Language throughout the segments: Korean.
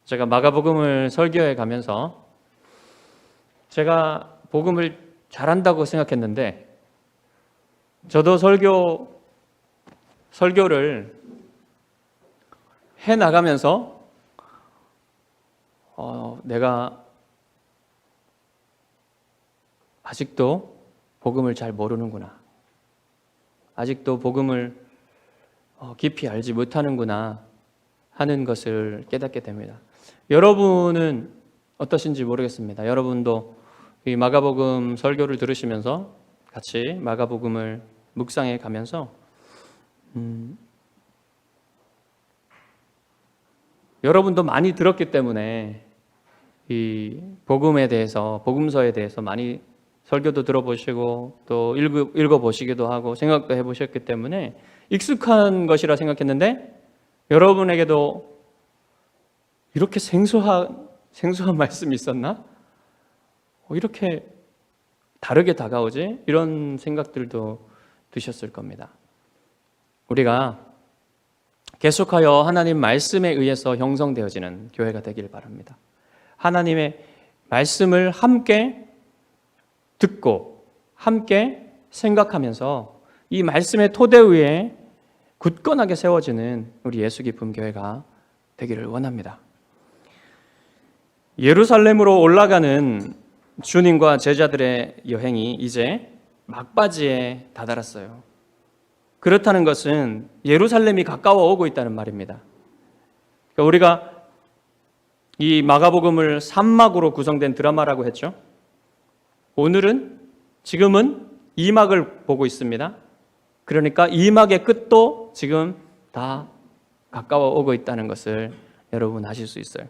제가 마가복음을 설교해 가면서 제가 복음을 잘한다고 생각했는데 저도 설교를 해 나가면서 내가 아직도 복음을 잘 모르는구나. 아직도 복음을 깊이 알지 못하는구나 하는 것을 깨닫게 됩니다. 여러분은 어떠신지 모르겠습니다. 여러분도 이 마가복음 설교를 들으시면서 같이 마가복음을 묵상해 가면서 여러분도 많이 들었기 때문에 이 복음에 대해서, 복음서에 대해서 많이 설교도 들어보시고 또 읽어보시기도 하고 생각도 해보셨기 때문에 익숙한 것이라 생각했는데 여러분에게도 이렇게 생소한 말씀이 있었나? 이렇게 다르게 다가오지? 이런 생각들도 드셨을 겁니다. 우리가 계속하여 하나님 말씀에 의해서 형성되어지는 교회가 되길 바랍니다. 하나님의 말씀을 함께 듣고 함께 생각하면서 이 말씀의 토대 위에 굳건하게 세워지는 우리 예수 깊은 교회가 되기를 원합니다. 예루살렘으로 올라가는 주님과 제자들의 여행이 이제 막바지에 다다랐어요. 그렇다는 것은 예루살렘이 가까워 오고 있다는 말입니다. 우리가 이 마가복음을 3막으로 구성된 드라마라고 했죠. 지금은 2막을 보고 있습니다. 그러니까 2막의 끝도 지금 다 가까워 오고 있다는 것을 여러분 아실 수 있어요.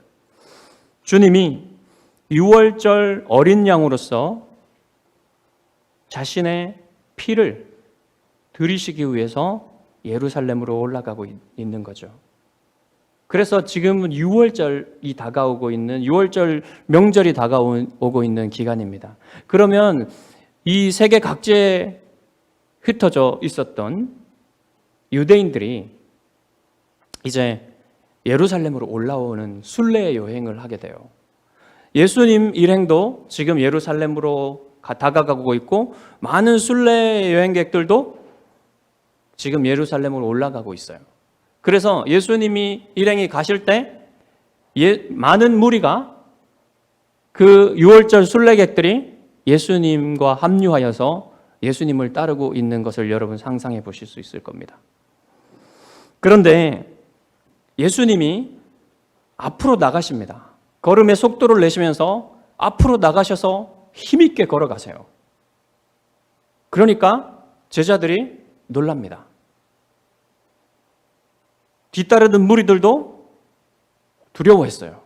주님이 6월절 어린 양으로서 자신의 피를 들이시기 위해서 예루살렘으로 올라가고 있는 거죠. 그래서 지금은 6월절이 다가오고 있는 6월절 명절이 다가오고 있는 기간입니다. 그러면 이 세계 각지에 흩어져 있었던 유대인들이 이제 예루살렘으로 올라오는 순례 여행을 하게 돼요. 예수님 일행도 지금 예루살렘으로 다가가고 있고 많은 순례 여행객들도 지금 예루살렘으로 올라가고 있어요. 그래서 예수님이 일행이 가실 때 많은 무리가 그 6월절 순례객들이 예수님과 합류하여서 예수님을 따르고 있는 것을 여러분 상상해 보실 수 있을 겁니다. 그런데 예수님이 앞으로 나가십니다. 걸음의 속도를 내시면서 앞으로 나가셔서 힘있게 걸어가세요. 그러니까 제자들이 놀랍니다. 뒤따르던 무리들도 두려워했어요.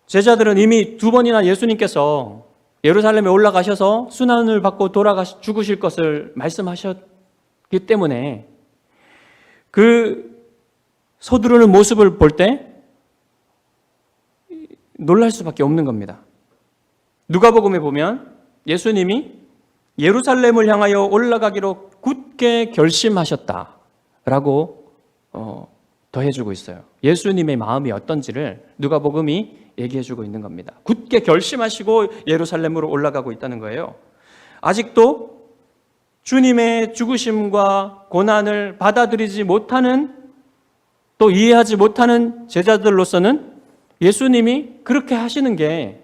제자들은 이미 2번이나 예수님께서 예루살렘에 올라가셔서 순환을 받고 죽으실 것을 말씀하셨기 때문에 그 서두르는 모습을 볼 때 놀랄 수밖에 없는 겁니다. 누가복음에 보면 예수님이 예루살렘을 향하여 올라가기로 굳게 결심하셨다라고 더해주고 있어요. 예수님의 마음이 어떤지를 누가복음이 얘기해주고 있는 겁니다. 굳게 결심하시고 예루살렘으로 올라가고 있다는 거예요. 아직도 주님의 죽으심과 고난을 받아들이지 못하는, 또 이해하지 못하는 제자들로서는 예수님이 그렇게 하시는 게,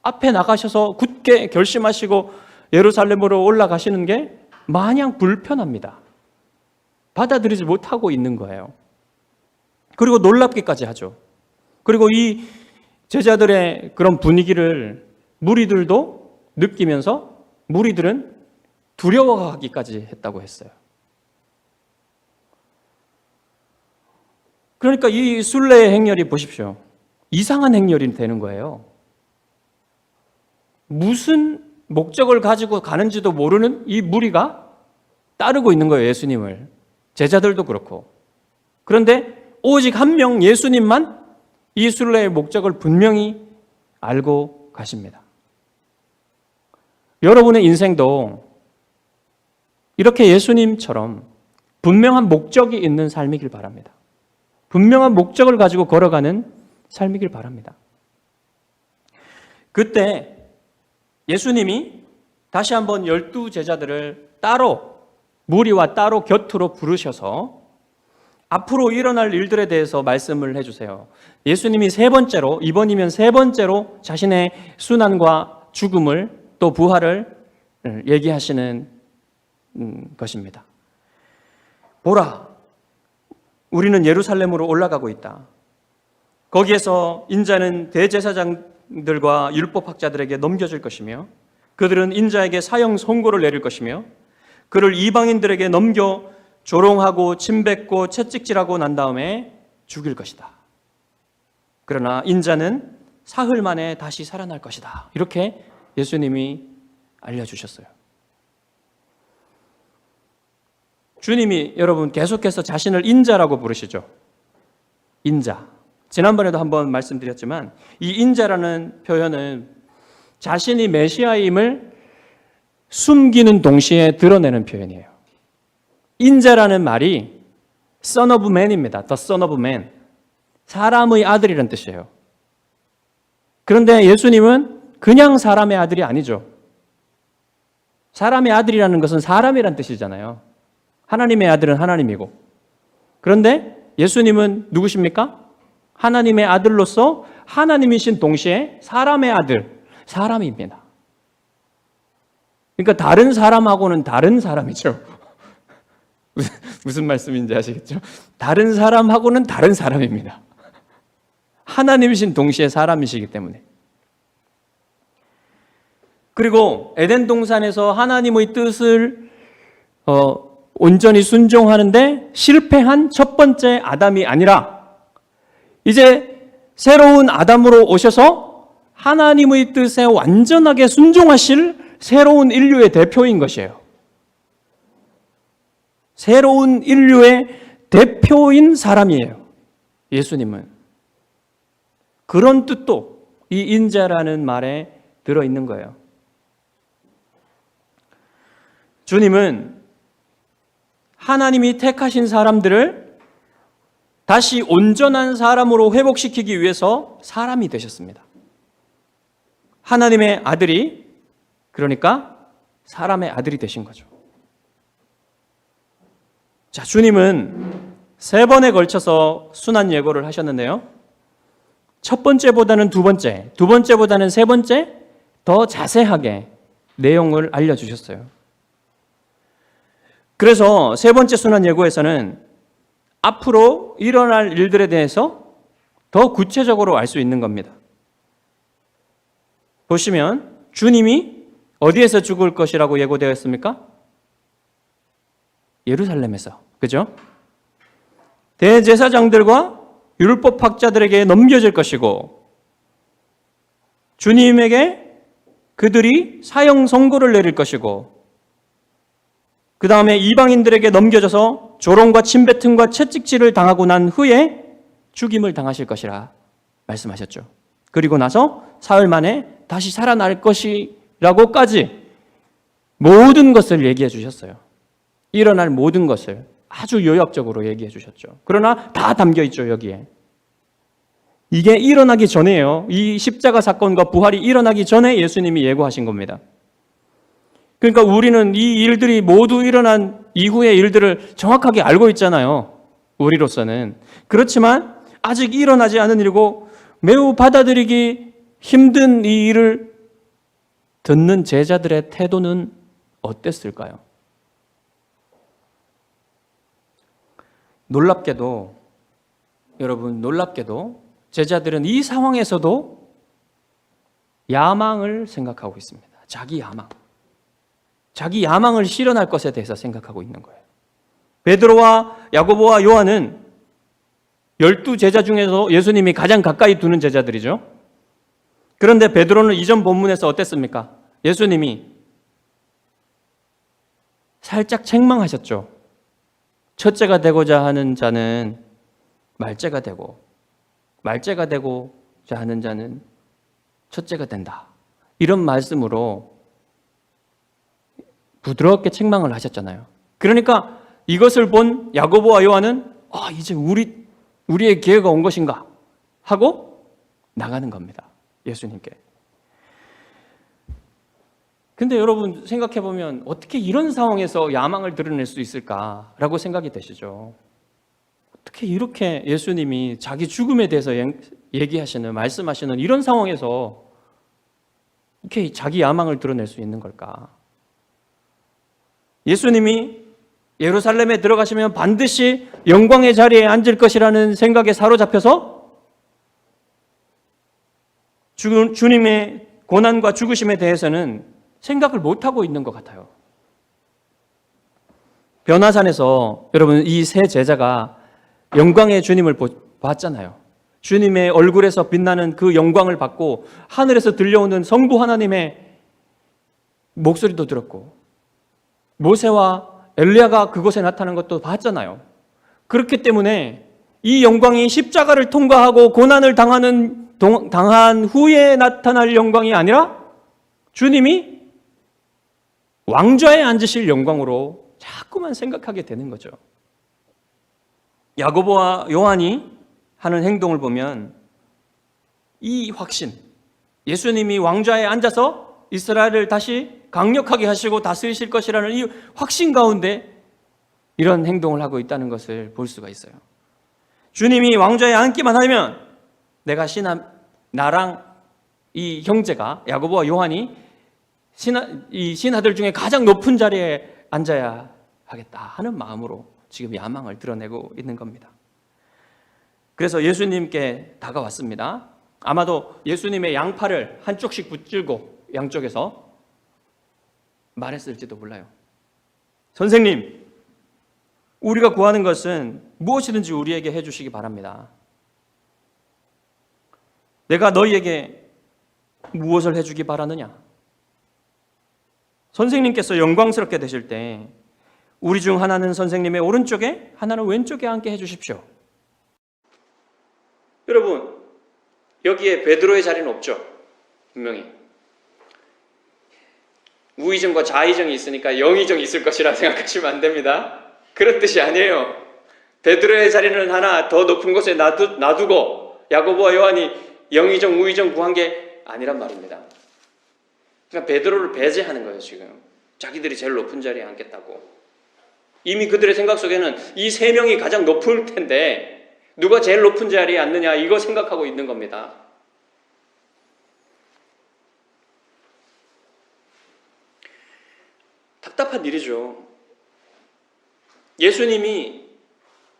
앞에 나가셔서 굳게 결심하시고 예루살렘으로 올라가시는 게 마냥 불편합니다. 받아들이지 못하고 있는 거예요. 그리고 놀랍기까지 하죠. 그리고 이 제자들의 그런 분위기를 무리들도 느끼면서 무리들은 두려워하기까지 했다고 했어요. 그러니까 이 순례의 행렬이 보십시오. 이상한 행렬이 되는 거예요. 무슨 목적을 가지고 가는지도 모르는 이 무리가 따르고 있는 거예요, 예수님을. 제자들도 그렇고. 그런데 오직 한 명 예수님만 이 순례의 목적을 분명히 알고 가십니다. 여러분의 인생도 이렇게 예수님처럼 분명한 목적이 있는 삶이길 바랍니다. 분명한 목적을 가지고 걸어가는 삶이길 바랍니다. 그때 예수님이 다시 한번 12제자들을 따로 무리와 따로 곁으로 부르셔서 앞으로 일어날 일들에 대해서 말씀을 해주세요. 예수님이 세 번째로, 이번이면 세 번째로 자신의 순환과 죽음을 또 부활을 얘기하시는 것입니다. 보라, 우리는 예루살렘으로 올라가고 있다. 거기에서 인자는 대제사장들과 율법학자들에게 넘겨질 것이며 그들은 인자에게 사형 선고를 내릴 것이며 그를 이방인들에게 넘겨 조롱하고 침뱉고 채찍질하고 난 다음에 죽일 것이다. 그러나 인자는 사흘 만에 다시 살아날 것이다. 이렇게 예수님이 알려주셨어요. 주님이 여러분 계속해서 자신을 인자라고 부르시죠. 인자. 지난번에도 한번 말씀드렸지만 이 인자라는 표현은 자신이 메시아임을 숨기는 동시에 드러내는 표현이에요. 인자라는 말이 Son of Man입니다. The Son of Man. 사람의 아들이라는 뜻이에요. 그런데 예수님은 그냥 사람의 아들이 아니죠. 사람의 아들이라는 것은 사람이란 뜻이잖아요. 하나님의 아들은 하나님이고. 그런데 예수님은 누구십니까? 하나님의 아들로서 하나님이신 동시에 사람의 아들, 사람입니다. 그러니까 다른 사람하고는 다른 사람이죠. 무슨 말씀인지 아시겠죠? 다른 사람하고는 다른 사람입니다. 하나님이신 동시에 사람이시기 때문에. 그리고 에덴 동산에서 하나님의 뜻을 온전히 순종하는데 실패한 첫 번째 아담이 아니라 이제 새로운 아담으로 오셔서 하나님의 뜻에 완전하게 순종하실 새로운 인류의 대표인 것이에요. 새로운 인류의 대표인 사람이에요. 예수님은. 그런 뜻도 이 인자라는 말에 들어있는 거예요. 주님은 하나님이 택하신 사람들을 다시 온전한 사람으로 회복시키기 위해서 사람이 되셨습니다. 하나님의 아들이, 그러니까 사람의 아들이 되신 거죠. 자, 주님은 세 번에 걸쳐서 순환 예고를 하셨는데요. 첫 번째보다는 두 번째, 두 번째보다는 세 번째 더 자세하게 내용을 알려주셨어요. 그래서 세 번째 순환 예고에서는 앞으로 일어날 일들에 대해서 더 구체적으로 알 수 있는 겁니다. 보시면 주님이 어디에서 죽을 것이라고 예고되어 있습니까? 예루살렘에서. 그죠? 대제사장들과 율법학자들에게 넘겨질 것이고 주님에게 그들이 사형 선고를 내릴 것이고 그 다음에 이방인들에게 넘겨져서 조롱과 침뱉음과 채찍질을 당하고 난 후에 죽임을 당하실 것이라 말씀하셨죠. 그리고 나서 사흘 만에 다시 살아날 것이라고까지 모든 것을 얘기해 주셨어요. 일어날 모든 것을 아주 요약적으로 얘기해 주셨죠. 그러나 다 담겨 있죠, 여기에. 이게 일어나기 전에요. 이 십자가 사건과 부활이 일어나기 전에 예수님이 예고하신 겁니다. 그러니까 우리는 이 일들이 모두 일어난 이후의 일들을 정확하게 알고 있잖아요. 우리로서는. 그렇지만 아직 일어나지 않은 일이고 매우 받아들이기 힘든 이 일을 듣는 제자들의 태도는 어땠을까요? 놀랍게도, 여러분, 놀랍게도 제자들은 이 상황에서도 야망을 생각하고 있습니다. 자기 야망. 자기 야망을 실현할 것에 대해서 생각하고 있는 거예요. 베드로와 야고보와 요한은 12제자 중에서 예수님이 가장 가까이 두는 제자들이죠. 그런데 베드로는 이전 본문에서 어땠습니까? 예수님이 살짝 책망하셨죠. 첫째가 되고자 하는 자는 말째가 되고 말째가 되고자 하는 자는 첫째가 된다. 이런 말씀으로 부드럽게 책망을 하셨잖아요. 그러니까 이것을 본 야고보와 요한은 이제 우리 우리의 기회가 온 것인가 하고 나가는 겁니다. 예수님께. 근데 여러분 생각해 보면 어떻게 이런 상황에서 야망을 드러낼 수 있을까라고 생각이 되시죠. 어떻게 이렇게 예수님이 자기 죽음에 대해서 얘기하시는, 말씀하시는 이런 상황에서 이렇게 자기 야망을 드러낼 수 있는 걸까? 예수님이 예루살렘에 들어가시면 반드시 영광의 자리에 앉을 것이라는 생각에 사로잡혀서 주님의 고난과 죽으심에 대해서는 생각을 못하고 있는 것 같아요. 변화산에서 여러분 이 세 제자가 영광의 주님을 봤잖아요. 주님의 얼굴에서 빛나는 그 영광을 받고 하늘에서 들려오는 성부 하나님의 목소리도 들었고 모세와 엘리야가 그곳에 나타난 것도 봤잖아요. 그렇기 때문에 이 영광이 십자가를 통과하고 고난을 당한 후에 나타날 영광이 아니라 주님이 왕좌에 앉으실 영광으로 자꾸만 생각하게 되는 거죠. 야고보와 요한이 하는 행동을 보면 이 확신, 예수님이 왕좌에 앉아서 이스라엘을 다시 강력하게 하시고 다스리실 것이라는 이 확신 가운데 이런 행동을 하고 있다는 것을 볼 수가 있어요. 주님이 왕좌에 앉기만 하면 내가 나랑 이 형제가 야고보와 요한이 이 신하들 중에 가장 높은 자리에 앉아야 하겠다 하는 마음으로 지금 야망을 드러내고 있는 겁니다. 그래서 예수님께 다가왔습니다. 아마도 예수님의 양팔을 한쪽씩 붙들고 양쪽에서 말했을지도 몰라요. 선생님, 우리가 구하는 것은 무엇이든지 우리에게 해주시기 바랍니다. 내가 너희에게 무엇을 해주기 바라느냐? 선생님께서 영광스럽게 되실 때 우리 중 하나는 선생님의 오른쪽에 하나는 왼쪽에 앉게 해주십시오. 여러분, 여기에 베드로의 자리는 없죠. 분명히 우의정과 좌의정이 있으니까 영의정이 있을 것이라 생각하시면 안 됩니다. 그런 뜻이 아니에요. 베드로의 자리는 하나 더 높은 곳에 놔두고 야고보와 요한이 영의정, 우의정 구한 게 아니란 말입니다. 그러니까 베드로를 배제하는 거예요. 지금 자기들이 제일 높은 자리에 앉겠다고. 이미 그들의 생각 속에는 이 세 명이 가장 높을 텐데 누가 제일 높은 자리에 앉느냐 이거 생각하고 있는 겁니다. 답답한 일이죠. 예수님이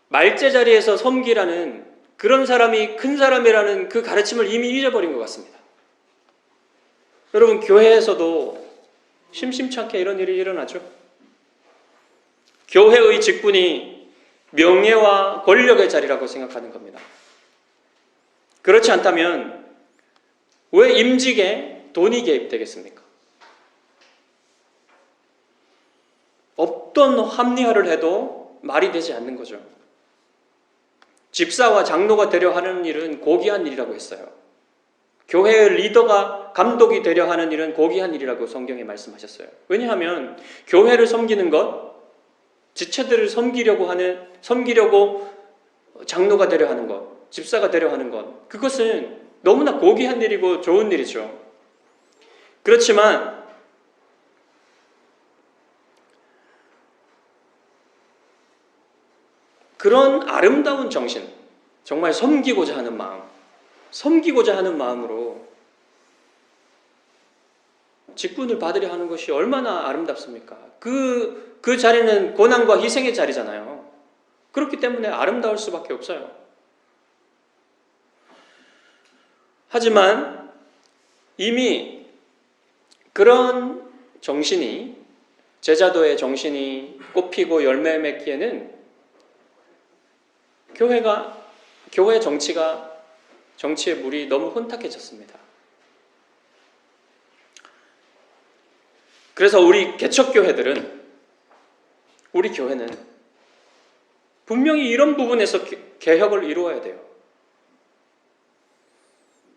말제 자리에서 섬기라는 그런 사람이 큰 사람이라는 그 가르침을 이미 잊어버린 것 같습니다. 여러분, 교회에서도 심심치 않게 이런 일이 일어나죠. 교회의 직분이 명예와 권력의 자리라고 생각하는 겁니다. 그렇지 않다면 왜 임직에 돈이 개입되겠습니까? 없던 합리화를 해도 말이 되지 않는 거죠. 집사와 장로가 되려 하는 일은 고귀한 일이라고 했어요. 교회의 리더가 감독이 되려 하는 일은 고귀한 일이라고 성경에 말씀하셨어요. 왜냐하면 교회를 섬기는 것, 지체들을 섬기려고 장로가 되려 하는 것, 집사가 되려 하는 것, 그것은 너무나 고귀한 일이고 좋은 일이죠. 그렇지만 그런 아름다운 정신, 정말 섬기고자 하는 마음으로 직분을 받으려 하는 것이 얼마나 아름답습니까? 그 자리는 고난과 희생의 자리잖아요. 그렇기 때문에 아름다울 수밖에 없어요. 하지만 이미 그런 정신이, 제자도의 정신이 꽃피고 열매 맺기에는 교회 정치의 물이 너무 혼탁해졌습니다. 그래서 우리 개척교회는 분명히 이런 부분에서 개혁을 이루어야 돼요.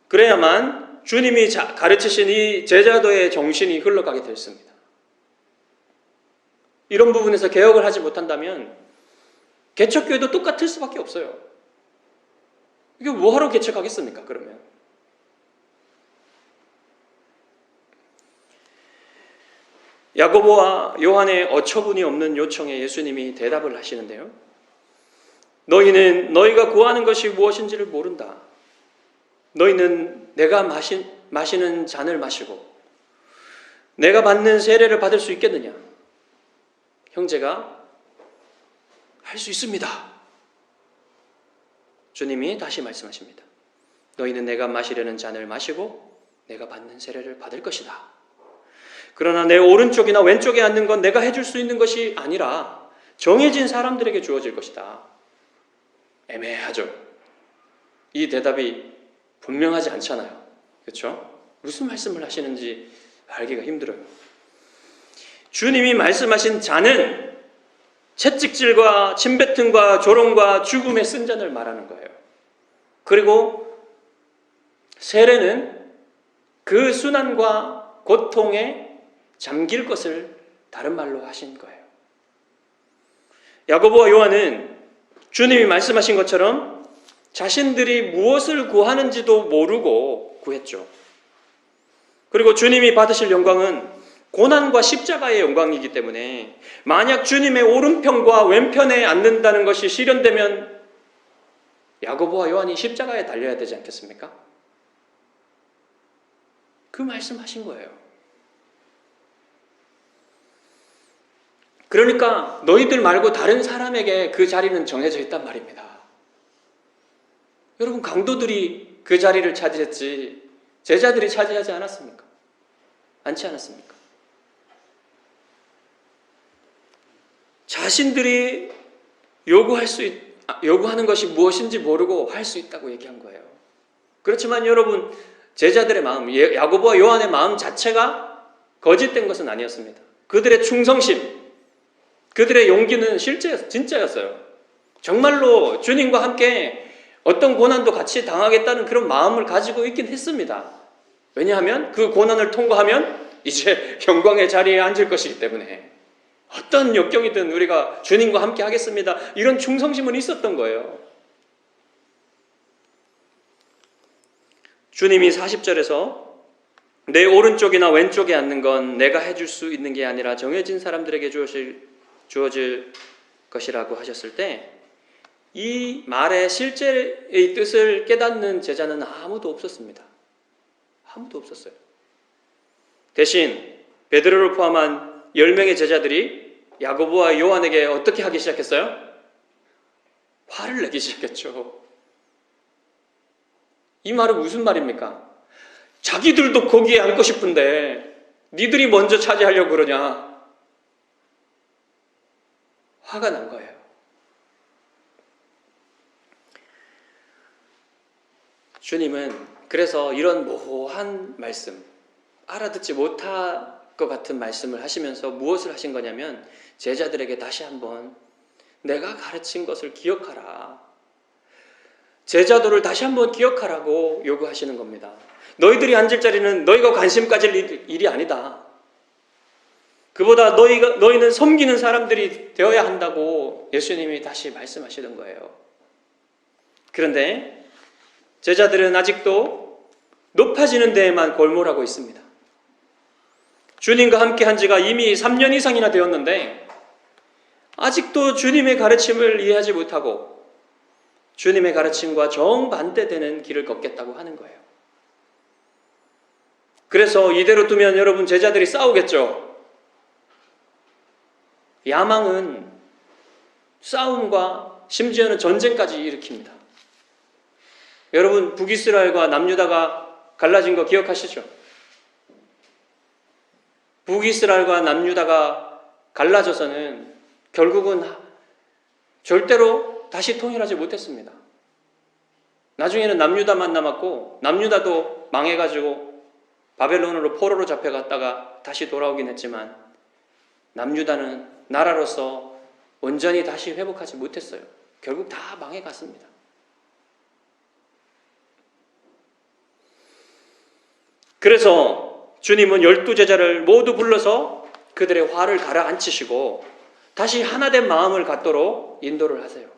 그래야만 주님이 가르치신 이 제자도의 정신이 흘러가게 됐습니다. 이런 부분에서 개혁을 하지 못한다면 개척교회도 똑같을 수밖에 없어요. 이게 뭐하러 개척하겠습니까, 그러면? 야고보와 요한의 어처구니 없는 요청에 예수님이 대답을 하시는데요. 너희는 너희가 구하는 것이 무엇인지를 모른다. 너희는 내가 마시는 잔을 마시고 내가 받는 세례를 받을 수 있겠느냐? 형제가 할 수 있습니다. 주님이 다시 말씀하십니다. 너희는 내가 마시려는 잔을 마시고 내가 받는 세례를 받을 것이다. 그러나 내 오른쪽이나 왼쪽에 앉는 건 내가 해줄 수 있는 것이 아니라 정해진 사람들에게 주어질 것이다. 애매하죠. 이 대답이 분명하지 않잖아요. 그렇죠? 무슨 말씀을 하시는지 알기가 힘들어요. 주님이 말씀하신 잔은 채찍질과 침뱉음과 조롱과 죽음의 쓴 잔을 말하는 거예요. 그리고 세례는 그 순환과 고통에 잠길 것을 다른 말로 하신 거예요. 야고보와 요한은 주님이 말씀하신 것처럼 자신들이 무엇을 구하는지도 모르고 구했죠. 그리고 주님이 받으실 영광은 고난과 십자가의 영광이기 때문에 만약 주님의 오른편과 왼편에 앉는다는 것이 실현되면 야고보와 요한이 십자가에 달려야 되지 않겠습니까? 그 말씀하신 거예요. 그러니까 너희들 말고 다른 사람에게 그 자리는 정해져 있단 말입니다. 여러분, 강도들이 그 자리를 차지했지 제자들이 차지하지 않았습니까? 않지 않았습니까? 자신들이 요구하는 것이 무엇인지 모르고 할 수 있다고 얘기한 거예요. 그렇지만 여러분, 제자들의 마음, 야고보와 요한의 마음 자체가 거짓된 것은 아니었습니다. 그들의 충성심, 그들의 용기는 진짜였어요. 정말로 주님과 함께 어떤 고난도 같이 당하겠다는 그런 마음을 가지고 있긴 했습니다. 왜냐하면 그 고난을 통과하면 이제 영광의 자리에 앉을 것이기 때문에 어떤 역경이든 우리가 주님과 함께 하겠습니다. 이런 충성심은 있었던 거예요. 주님이 40절에서 내 오른쪽이나 왼쪽에 앉는 건 내가 해줄 수 있는 게 아니라 정해진 사람들에게 주어질 것이라고 하셨을 때 이 말의 실제의 뜻을 깨닫는 제자는 아무도 없었습니다. 아무도 없었어요. 대신 베드로를 포함한 10명의 제자들이 야고보와 요한에게 어떻게 하기 시작했어요? 화를 내기 시작했죠. 이 말은 무슨 말입니까? 자기들도 거기에 앉고 싶은데 니들이 먼저 차지하려고 그러냐? 화가 난 거예요. 주님은 그래서 이런 모호한 말씀, 알아듣지 못할 것 같은 말씀을 하시면서 무엇을 하신 거냐면 제자들에게 다시 한번 내가 가르친 것을 기억하라. 제자도를 다시 한번 기억하라고 요구하시는 겁니다. 너희들이 앉을 자리는 너희가 관심 가질 일이 아니다. 그보다 너희는 섬기는 사람들이 되어야 한다고 예수님이 다시 말씀하시는 거예요. 그런데 제자들은 아직도 높아지는 데에만 골몰하고 있습니다. 주님과 함께 한 지가 이미 3년 이상이나 되었는데 아직도 주님의 가르침을 이해하지 못하고 주님의 가르침과 정반대되는 길을 걷겠다고 하는 거예요. 그래서 이대로 두면 여러분 제자들이 싸우겠죠. 야망은 싸움과 심지어는 전쟁까지 일으킵니다. 여러분, 북이스라엘과 남유다가 갈라진 거 기억하시죠? 북이스라엘과 남유다가 갈라져서는 결국은 절대로 다시 통일하지 못했습니다. 나중에는 남유다만 남았고 남유다도 망해가지고 바벨론으로 포로로 잡혀갔다가 다시 돌아오긴 했지만 남유다는 나라로서 온전히 다시 회복하지 못했어요. 결국 다 망해갔습니다. 그래서 주님은 12제자를 모두 불러서 그들의 화를 가라앉히시고 다시 하나된 마음을 갖도록 인도를 하세요.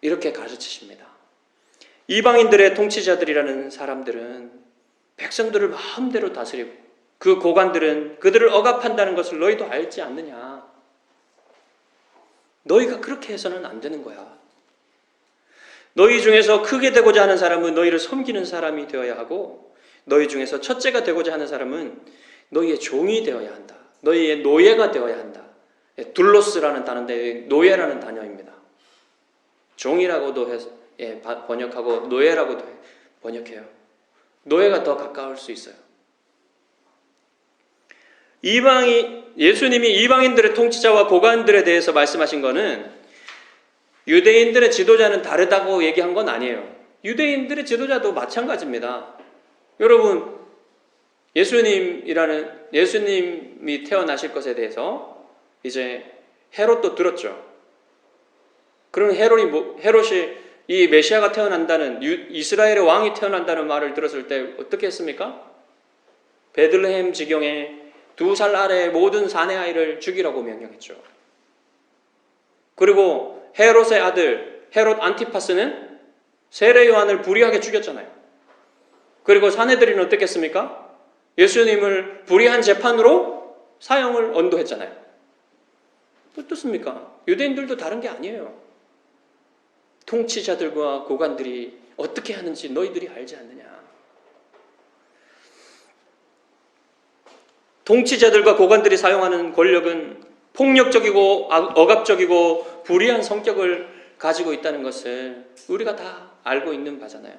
이렇게 가르치십니다. 이방인들의 통치자들이라는 사람들은 백성들을 마음대로 다스리고 그 고관들은 그들을 억압한다는 것을 너희도 알지 않느냐. 너희가 그렇게 해서는 안 되는 거야. 너희 중에서 크게 되고자 하는 사람은 너희를 섬기는 사람이 되어야 하고 너희 중에서 첫째가 되고자 하는 사람은 너희의 종이 되어야 한다. 너희의 노예가 되어야 한다. 둘로스라는 단어인데 노예라는 단어입니다. 종이라고도 번역하고 노예라고도 번역해요. 노예가 더 가까울 수 있어요. 예수님이 이방인들의 통치자와 고관들에 대해서 말씀하신 거는 유대인들의 지도자는 다르다고 얘기한 건 아니에요. 유대인들의 지도자도 마찬가지입니다. 여러분, 예수님이 태어나실 것에 대해서 이제 헤롯도 들었죠. 그럼 헤롯이 이 메시아가 태어난다는, 이스라엘의 왕이 태어난다는 말을 들었을 때 어떻게 했습니까? 베들레헴 지경에 2살 아래의 모든 사내 아이를 죽이라고 명령했죠. 그리고 헤롯의 아들 헤롯 안티파스는 세례 요한을 불의하게 죽였잖아요. 그리고 사내들은 어떻게 했습니까? 예수님을 불의한 재판으로 사형을 언도했잖아요. 어떻습니까? 유대인들도 다른 게 아니에요. 통치자들과 고관들이 어떻게 하는지 너희들이 알지 않느냐. 통치자들과 고관들이 사용하는 권력은 폭력적이고 억압적이고 불의한 성격을 가지고 있다는 것을 우리가 다 알고 있는 바잖아요.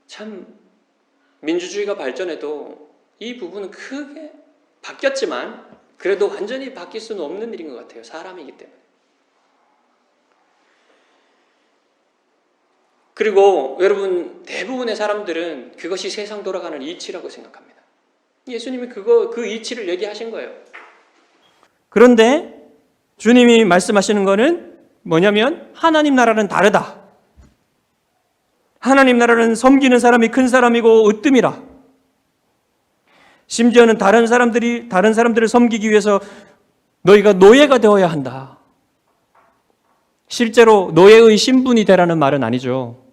참 민주주의가 발전해도 이 부분은 크게 바뀌었지만 그래도 완전히 바뀔 수는 없는 일인 것 같아요. 사람이기 때문에. 그리고 여러분, 대부분의 사람들은 그것이 세상 돌아가는 이치라고 생각합니다. 예수님이 그 이치를 얘기하신 거예요. 그런데 주님이 말씀하시는 거는 뭐냐면 하나님 나라는 다르다. 하나님 나라는 섬기는 사람이 큰 사람이고 으뜸이라. 심지어는 다른 사람들을 섬기기 위해서 너희가 노예가 되어야 한다. 실제로 노예의 신분이 되라는 말은 아니죠.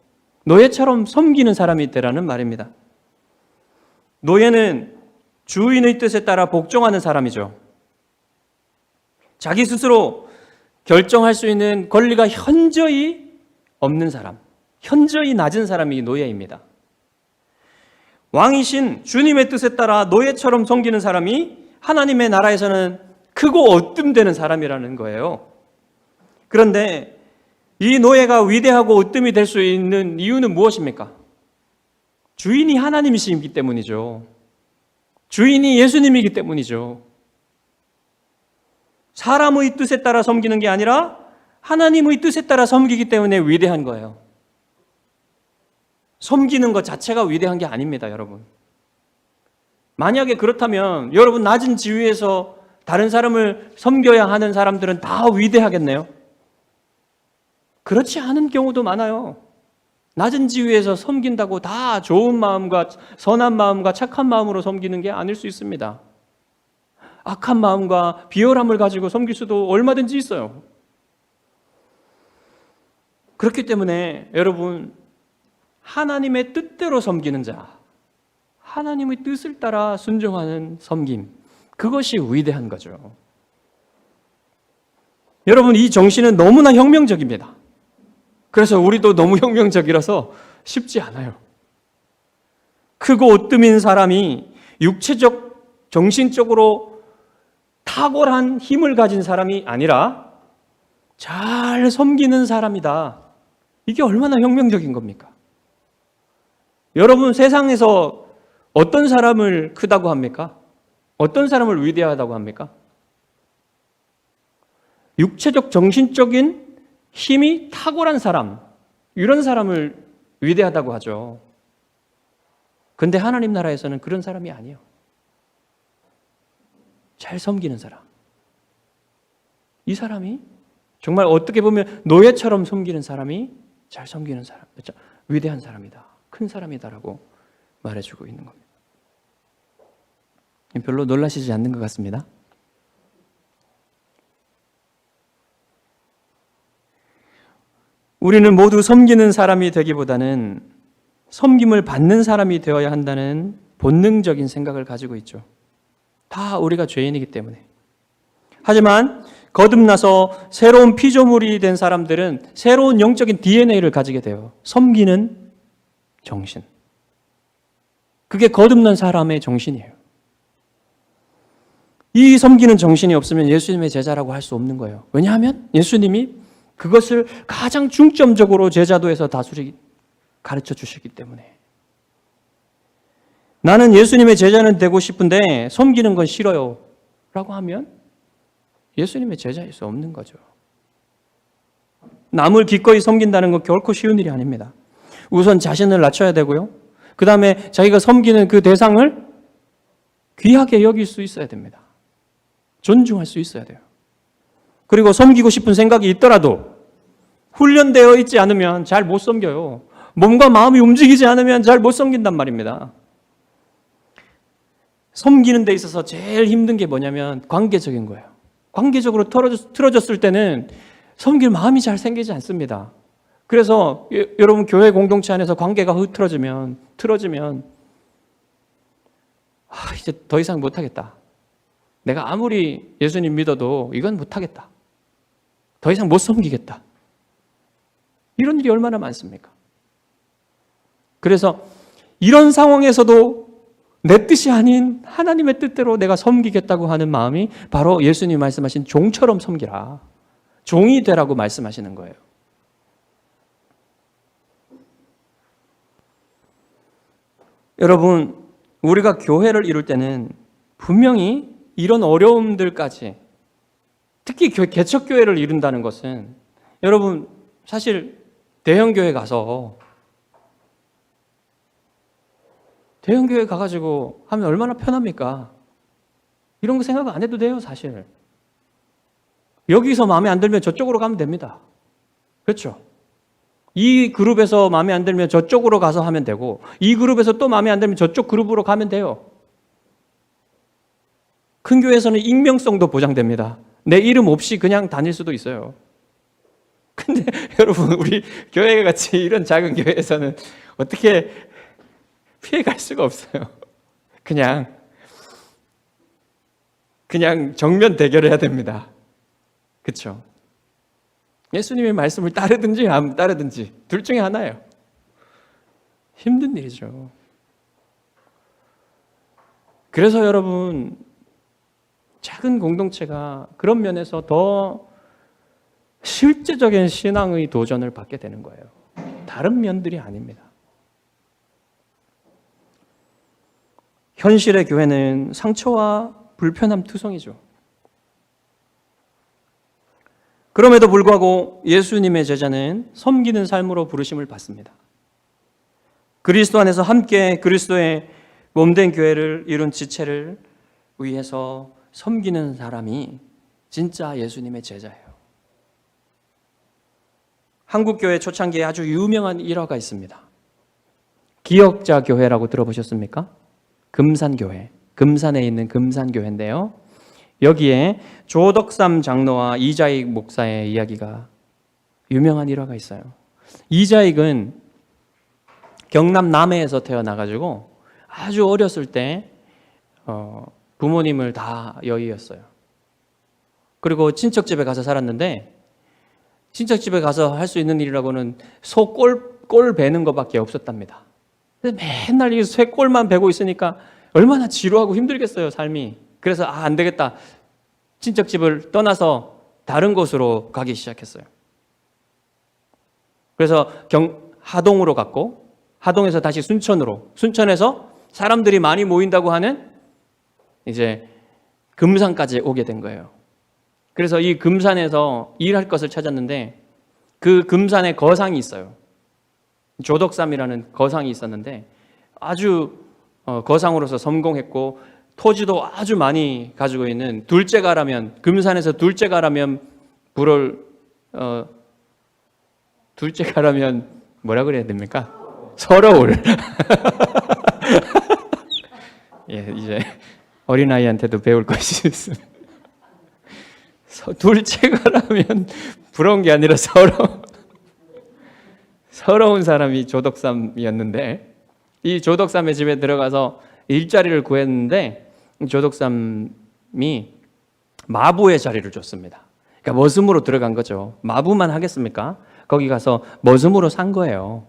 노예처럼 섬기는 사람이 되라는 말입니다. 노예는 주인의 뜻에 따라 복종하는 사람이죠. 자기 스스로 결정할 수 있는 권리가 현저히 없는 사람, 현저히 낮은 사람이 노예입니다. 왕이신 주님의 뜻에 따라 노예처럼 섬기는 사람이 하나님의 나라에서는 크고 으뜸되는 사람이라는 거예요. 그런데 이 노예가 위대하고 으뜸이 될 수 있는 이유는 무엇입니까? 주인이 하나님이시기 때문이죠. 주인이 예수님이기 때문이죠. 사람의 뜻에 따라 섬기는 게 아니라 하나님의 뜻에 따라 섬기기 때문에 위대한 거예요. 섬기는 것 자체가 위대한 게 아닙니다, 여러분. 만약에 그렇다면 여러분 낮은 지위에서 다른 사람을 섬겨야 하는 사람들은 다 위대하겠네요? 그렇지 않은 경우도 많아요. 낮은 지위에서 섬긴다고 다 좋은 마음과 선한 마음과 착한 마음으로 섬기는 게 아닐 수 있습니다. 악한 마음과 비열함을 가지고 섬길 수도 얼마든지 있어요. 그렇기 때문에 여러분, 하나님의 뜻대로 섬기는 자, 하나님의 뜻을 따라 순종하는 섬김, 그것이 위대한 거죠. 여러분, 이 정신은 너무나 혁명적입니다. 그래서 우리도 너무 혁명적이라서 쉽지 않아요. 크고 으뜸인 사람이 육체적, 정신적으로 탁월한 힘을 가진 사람이 아니라 잘 섬기는 사람이다. 이게 얼마나 혁명적인 겁니까? 여러분, 세상에서 어떤 사람을 크다고 합니까? 어떤 사람을 위대하다고 합니까? 육체적, 정신적인 힘이 탁월한 사람, 이런 사람을 위대하다고 하죠. 근데 하나님 나라에서는 그런 사람이 아니에요. 잘 섬기는 사람. 이 사람이 정말 어떻게 보면 노예처럼 섬기는 사람이 잘 섬기는 사람, 위대한 사람이다, 큰 사람이다라고 말해주고 있는 겁니다. 별로 놀라시지 않는 것 같습니다. 우리는 모두 섬기는 사람이 되기보다는 섬김을 받는 사람이 되어야 한다는 본능적인 생각을 가지고 있죠. 다 우리가 죄인이기 때문에. 하지만 거듭나서 새로운 피조물이 된 사람들은 새로운 영적인 DNA를 가지게 돼요. 섬기는 정신. 그게 거듭난 사람의 정신이에요. 이 섬기는 정신이 없으면 예수님의 제자라고 할 수 없는 거예요. 왜냐하면 예수님이 그것을 가장 중점적으로 제자도에서 다스리 가르쳐 주시기 때문에. 나는 예수님의 제자는 되고 싶은데 섬기는 건 싫어요 라고 하면 예수님의 제자일 수 없는 거죠. 남을 기꺼이 섬긴다는 건 결코 쉬운 일이 아닙니다. 우선 자신을 낮춰야 되고요. 그 다음에 자기가 섬기는 그 대상을 귀하게 여길 수 있어야 됩니다. 존중할 수 있어야 돼요. 그리고 섬기고 싶은 생각이 있더라도 훈련되어 있지 않으면 잘 못 섬겨요. 몸과 마음이 움직이지 않으면 잘 못 섬긴단 말입니다. 섬기는 데 있어서 제일 힘든 게 뭐냐면 관계적인 거예요. 관계적으로 틀어졌을 때는 섬길 마음이 잘 생기지 않습니다. 그래서 여러분 교회 공동체 안에서 관계가 틀어지면 이제 더 이상 못하겠다. 내가 아무리 예수님 믿어도 이건 못하겠다. 더 이상 못 섬기겠다. 이런 일이 얼마나 많습니까? 그래서 이런 상황에서도 내 뜻이 아닌 하나님의 뜻대로 내가 섬기겠다고 하는 마음이 바로 예수님이 말씀하신 종처럼 섬기라. 종이 되라고 말씀하시는 거예요. 여러분, 우리가 교회를 이룰 때는 분명히 이런 어려움들까지, 특히 개척교회를 이룬다는 것은 여러분 사실 대형교회 가서 대형교회 가가지고 하면 얼마나 편합니까? 이런 거 생각 안 해도 돼요, 사실. 여기서 마음에 안 들면 저쪽으로 가면 됩니다. 그렇죠? 이 그룹에서 마음에 안 들면 저쪽으로 가서 하면 되고, 이 그룹에서 또 마음에 안 들면 저쪽 그룹으로 가면 돼요. 큰 교회에서는 익명성도 보장됩니다. 내 이름 없이 그냥 다닐 수도 있어요. 근데 여러분, 우리 교회 같이 이런 작은 교회에서는 어떻게 피해갈 수가 없어요. 그냥 정면 대결해야 됩니다. 그렇죠? 예수님의 말씀을 따르든지 안 따르든지 둘 중에 하나예요. 힘든 일이죠. 그래서 여러분, 작은 공동체가 그런 면에서 더 실제적인 신앙의 도전을 받게 되는 거예요. 다른 면들이 아닙니다. 현실의 교회는 상처와 불편함 투성이죠. 그럼에도 불구하고 예수님의 제자는 섬기는 삶으로 부르심을 받습니다. 그리스도 안에서 함께 그리스도의 몸된 교회를 이룬 지체를 위해서 섬기는 사람이 진짜 예수님의 제자예요. 한국교회 초창기에 아주 유명한 일화가 있습니다. 기역자 교회라고 들어보셨습니까? 금산교회, 금산에 있는 금산교회인데요. 여기에 조덕삼 장로와 이자익 목사의 이야기가 유명한 일화가 있어요. 이자익은 경남 남해에서 태어나가지고 아주 어렸을 때 부모님을 다 여의었어요. 그리고 친척집에 가서 살았는데, 친척집에 가서 할 수 있는 일이라고는 소 꼴 베는 것밖에 없었답니다. 근데 맨날 이 쇠 꼴만 베고 있으니까 얼마나 지루하고 힘들겠어요, 삶이. 그래서 안 되겠다. 친척집을 떠나서 다른 곳으로 가기 시작했어요. 그래서 하동으로 갔고, 하동에서 다시 순천으로, 순천에서 사람들이 많이 모인다고 하는 이제 금산까지 오게 된 거예요. 그래서 이 금산에서 일할 것을 찾았는데, 그 금산에 거상이 있어요. 조덕삼이라는 거상이 있었는데 아주 거상으로서 성공했고, 토지도 아주 많이 가지고 있는 둘째가라면, 금산에서 둘째가라면 둘째가라면 뭐라 그래야 됩니까? 서러울. 예, 이제 어린아이한테도 배울 것이 있습니다. 둘째가라면 부러운 게 아니라 서러워. 서러운 사람이 조덕삼이었는데 이 조덕삼의 집에 들어가서 일자리를 구했는데 조덕삼이 마부의 자리를 줬습니다. 그러니까 머슴으로 들어간 거죠. 마부만 하겠습니까? 거기 가서 머슴으로 산 거예요.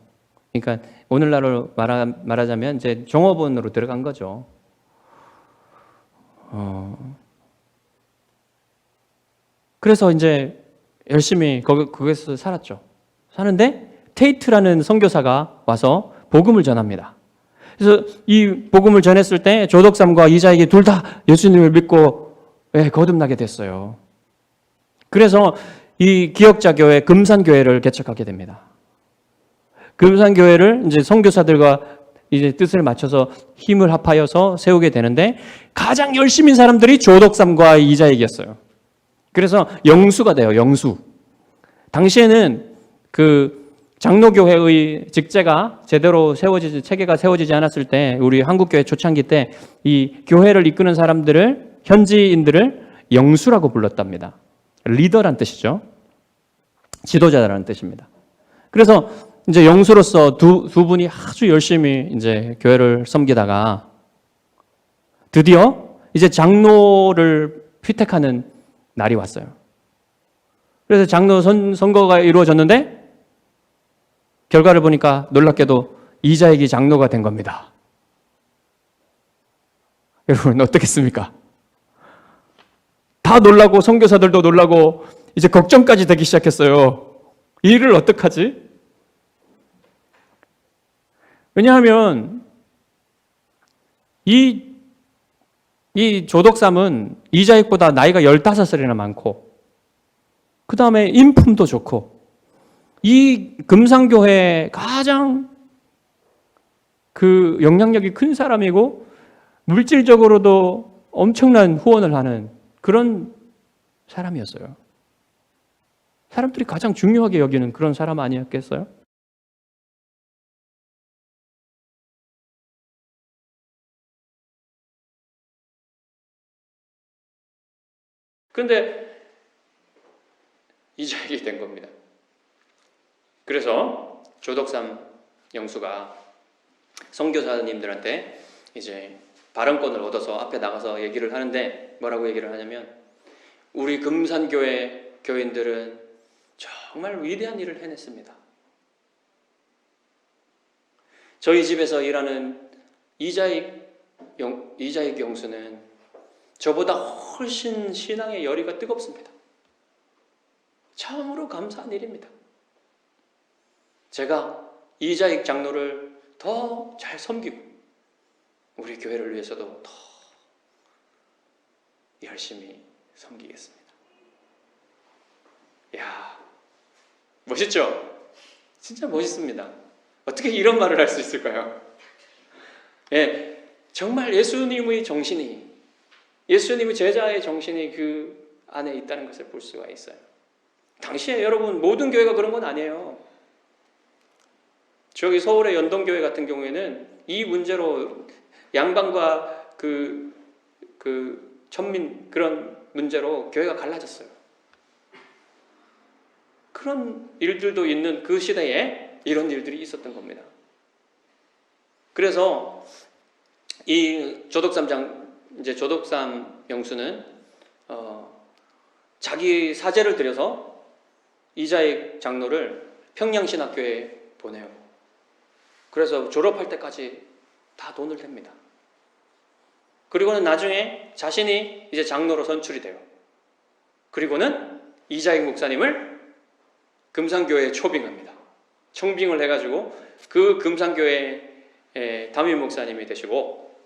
그러니까 오늘날로 말하자면 이제 종업원으로 들어간 거죠. 그래서 이제 열심히 거기서 살았죠. 사는데 테이트라는 선교사가 와서 복음을 전합니다. 그래서 이 복음을 전했을 때 조덕삼과 이자익이 둘 다 예수님을 믿고 거듭나게 됐어요. 그래서 이 기역자교회 금산교회를 개척하게 됩니다. 금산교회를 이제 선교사들과 이제 뜻을 맞춰서 힘을 합하여서 세우게 되는데 가장 열심인 사람들이 조덕삼과 이자익이었어요. 그래서 영수가 돼요. 영수. 당시에는 그 장로교회의 직제가 제대로 체계가 세워지지 않았을 때 우리 한국교회 초창기 때 이 교회를 이끄는 사람들을 현지인들을 영수라고 불렀답니다. 리더란 뜻이죠. 지도자라는 뜻입니다. 그래서 이제 영수로서 두 분이 아주 열심히 이제 교회를 섬기다가 드디어 이제 장로를 피택하는 날이 왔어요. 그래서 장로 선거가 이루어졌는데 결과를 보니까 놀랍게도 이자익이 장로가 된 겁니다. 여러분 어떻겠습니까? 다 놀라고 선교사들도 놀라고 이제 걱정까지 되기 시작했어요. 이 일을 어떡하지? 왜냐하면 이 조덕삼은 이자익보다 나이가 15살이나 많고 그 다음에 인품도 좋고 이 금산교회에 가장 그 영향력이 큰 사람이고 물질적으로도 엄청난 후원을 하는 그런 사람이었어요. 사람들이 가장 중요하게 여기는 그런 사람 아니었겠어요? 그런데 이자익이 된 겁니다. 그래서 조덕삼 영수가 선교사님들한테 이제 발언권을 얻어서 앞에 나가서 얘기를 하는데 뭐라고 얘기를 하냐면 우리 금산교회 교인들은 정말 위대한 일을 해냈습니다. 저희 집에서 일하는 이자익 영수는 저보다 훨씬 신앙의 열의가 뜨겁습니다. 참으로 감사한 일입니다. 제가 이자익 장로를 더 잘 섬기고 우리 교회를 위해서도 더 열심히 섬기겠습니다. 이야, 멋있죠? 진짜 멋있습니다. 어떻게 이런 말을 할 수 있을까요? 예, 정말 예수님의 정신이, 예수님의 제자의 정신이 그 안에 있다는 것을 볼 수가 있어요. 당시에 여러분 모든 교회가 그런 건 아니에요. 저기 서울의 연동교회 같은 경우에는 이 문제로 양반과 그 천민 그런 문제로 교회가 갈라졌어요. 그런 일들도 있는 그 시대에 이런 일들이 있었던 겁니다. 그래서 이 조덕삼 영수는 자기 사제를 들여서 이자익 장로를 평양신학교에 보내요. 그래서 졸업할 때까지 다 돈을 댑니다. 그리고는 나중에 자신이 이제 장로로 선출이 돼요. 그리고는 이자익 목사님을 금산교회에 초빙합니다. 청빙을 해가지고 그 금산교회 담임 목사님이 되시고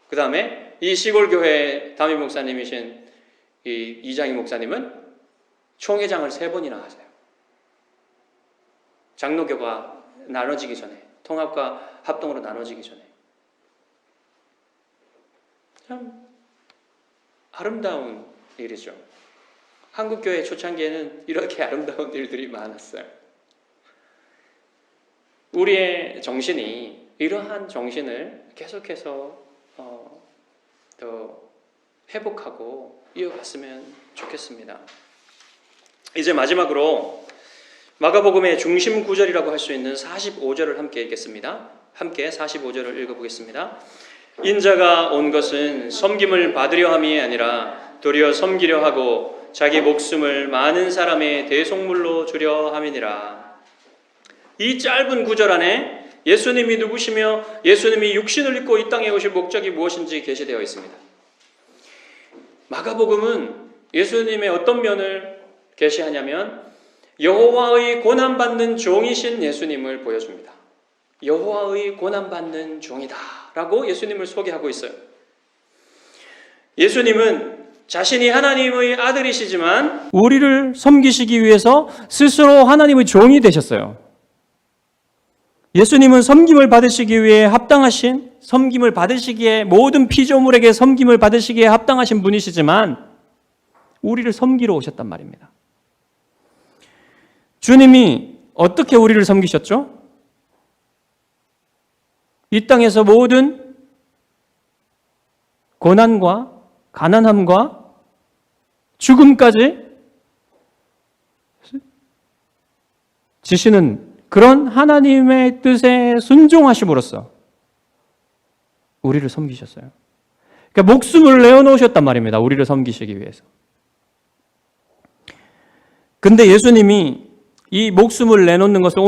그 다음에 이 시골교회 담임 목사님이신 이 이자익 목사님은 총회장을 3번이나 하세요. 장로교가 나눠지기 전에, 통합과 합동으로 나눠지기 전에. 참 아름다운 일이죠. 한국교회 초창기에는 이렇게 아름다운 일들이 많았어요. 우리의 정신이 이러한 정신을 계속해서 더 회복하고 이어갔으면 좋겠습니다. 이제 마지막으로 마가복음의 중심 구절이라고 할 수 있는 45절을 함께 읽겠습니다. 함께 45절을 읽어보겠습니다. 인자가 온 것은 섬김을 받으려 함이 아니라 도리어 섬기려 하고 자기 목숨을 많은 사람의 대속물로 주려 함이니라. 이 짧은 구절 안에 예수님이 누구시며 예수님이 육신을 입고 이 땅에 오실 목적이 무엇인지 게시되어 있습니다. 마가복음은 예수님의 어떤 면을 게시하냐면 여호와의 고난받는 종이신 예수님을 보여줍니다. 여호와의 고난받는 종이다 라고 예수님을 소개하고 있어요. 예수님은 자신이 하나님의 아들이시지만 우리를 섬기시기 위해서 스스로 하나님의 종이 되셨어요. 예수님은 섬김을 받으시기 위해 합당하신, 섬김을 받으시기에, 모든 피조물에게 섬김을 받으시기에 합당하신 분이시지만 우리를 섬기러 오셨단 말입니다. 주님이 어떻게 우리를 섬기셨죠? 이 땅에서 모든 고난과 가난함과 죽음까지 지시는 그런 하나님의 뜻에 순종하심으로써 우리를 섬기셨어요. 그러니까 목숨을 내어놓으셨단 말입니다. 우리를 섬기시기 위해서. 근데 예수님이 이 목숨을 내놓는 것을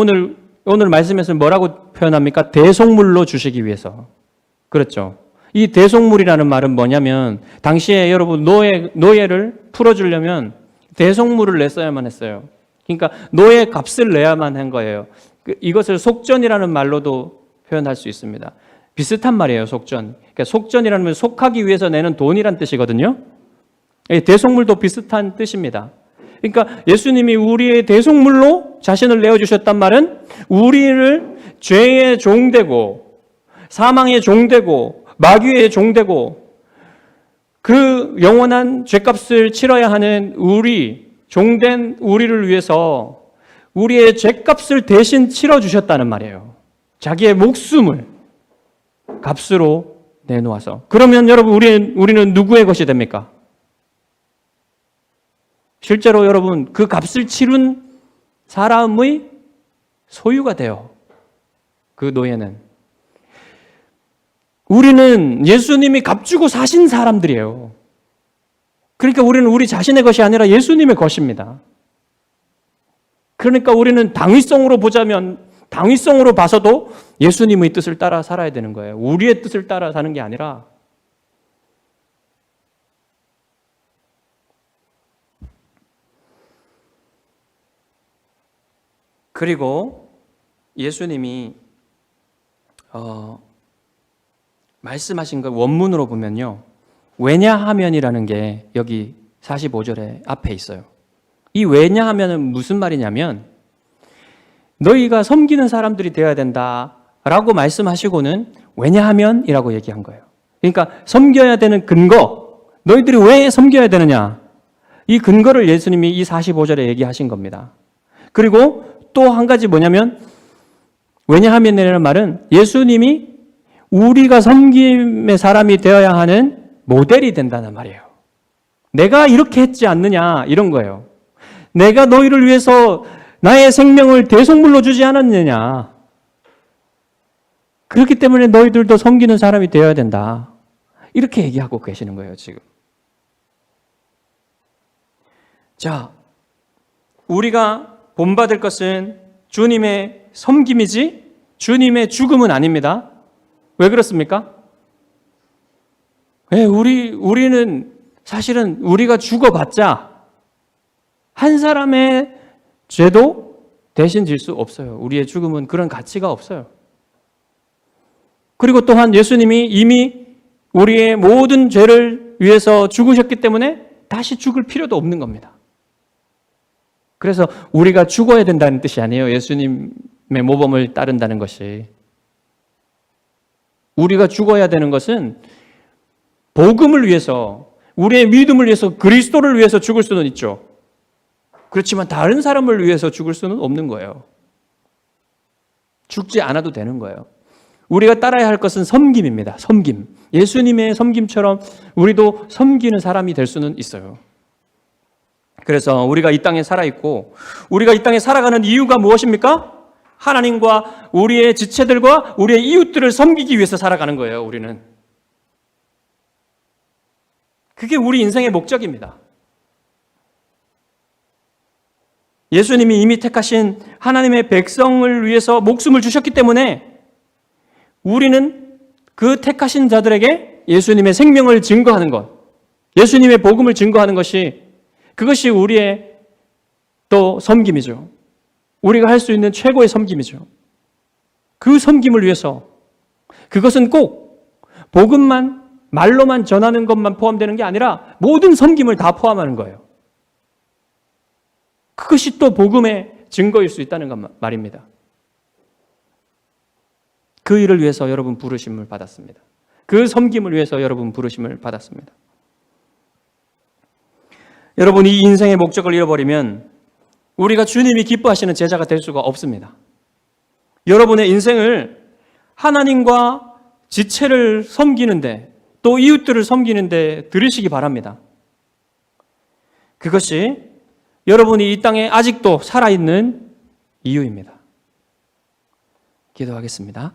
오늘 말씀에서 뭐라고 표현합니까? 대속물로 주시기 위해서. 그렇죠. 이 대속물이라는 말은 뭐냐면 당시에 여러분 노예를 풀어주려면 대속물을 냈어야만 했어요. 그러니까 노예 값을 내야만 한 거예요. 이것을 속전이라는 말로도 표현할 수 있습니다. 비슷한 말이에요, 속전. 그러니까 속전이라는 건 속하기 위해서 내는 돈이란 뜻이거든요. 대속물도 비슷한 뜻입니다. 그러니까 예수님이 우리의 대속물로 자신을 내어주셨단 말은 우리를 죄의 종되고 사망의 종되고 마귀의 종되고 그 영원한 죄값을 치러야 하는 우리, 종된 우리를 위해서 우리의 죄값을 대신 치러주셨다는 말이에요. 자기의 목숨을 값으로 내놓아서. 그러면 여러분 우리는 누구의 것이 됩니까? 실제로 여러분 그 값을 치른 사람의 소유가 돼요. 그 노예는. 우리는 예수님이 값주고 사신 사람들이에요. 그러니까 우리는 우리 자신의 것이 아니라 예수님의 것입니다. 그러니까 우리는 당위성으로 보자면, 당위성으로 봐서도 예수님의 뜻을 따라 살아야 되는 거예요. 우리의 뜻을 따라 사는 게 아니라. 그리고 예수님이 말씀하신 걸 원문으로 보면요, 왜냐하면이라는 게 여기 45절에 앞에 있어요. 이 왜냐하면은 무슨 말이냐면 너희가 섬기는 사람들이 되어야 된다라고 말씀하시고는 왜냐하면이라고 얘기한 거예요. 그러니까 섬겨야 되는 근거, 너희들이 왜 섬겨야 되느냐, 이 근거를 예수님이 이 45절에 얘기하신 겁니다. 그리고 또 한 가지 뭐냐면 왜냐하면이라는 말은 예수님이 우리가 섬김의 사람이 되어야 하는 모델이 된다는 말이에요. 내가 이렇게 했지 않느냐 이런 거예요. 내가 너희를 위해서 나의 생명을 대속물로 주지 않았느냐. 그렇기 때문에 너희들도 섬기는 사람이 되어야 된다. 이렇게 얘기하고 계시는 거예요, 지금. 자, 우리가 본받을 것은 주님의 섬김이지 주님의 죽음은 아닙니다. 왜 그렇습니까? 우리는 사실은 우리가 죽어봤자 한 사람의 죄도 대신 질 수 없어요. 우리의 죽음은 그런 가치가 없어요. 그리고 또한 예수님이 이미 우리의 모든 죄를 위해서 죽으셨기 때문에 다시 죽을 필요도 없는 겁니다. 그래서 우리가 죽어야 된다는 뜻이 아니에요. 예수님의 모범을 따른다는 것이. 우리가 죽어야 되는 것은 복음을 위해서, 우리의 믿음을 위해서, 그리스도를 위해서 죽을 수는 있죠. 그렇지만 다른 사람을 위해서 죽을 수는 없는 거예요. 죽지 않아도 되는 거예요. 우리가 따라야 할 것은 섬김입니다. 섬김. 예수님의 섬김처럼 우리도 섬기는 사람이 될 수는 있어요. 그래서 우리가 이 땅에 살아있고 우리가 이 땅에 살아가는 이유가 무엇입니까? 하나님과 우리의 지체들과 우리의 이웃들을 섬기기 위해서 살아가는 거예요. 우리는. 그게 우리 인생의 목적입니다. 예수님이 이미 택하신 하나님의 백성을 위해서 목숨을 주셨기 때문에 우리는 그 택하신 자들에게 예수님의 생명을 증거하는 것, 예수님의 복음을 증거하는 것이 그것이 우리의 또 섬김이죠. 우리가 할 수 있는 최고의 섬김이죠. 그 섬김을 위해서 그것은 꼭 복음만 말로만 전하는 것만 포함되는 게 아니라 모든 섬김을 다 포함하는 거예요. 그것이 또 복음의 증거일 수 있다는 것 말입니다. 그 일을 위해서 여러분 부르심을 받았습니다. 그 섬김을 위해서 여러분 부르심을 받았습니다. 여러분 이 인생의 목적을 잃어버리면 우리가 주님이 기뻐하시는 제자가 될 수가 없습니다. 여러분의 인생을 하나님과 지체를 섬기는데 또 이웃들을 섬기는데 들으시기 바랍니다. 그것이 여러분이 이 땅에 아직도 살아있는 이유입니다. 기도하겠습니다.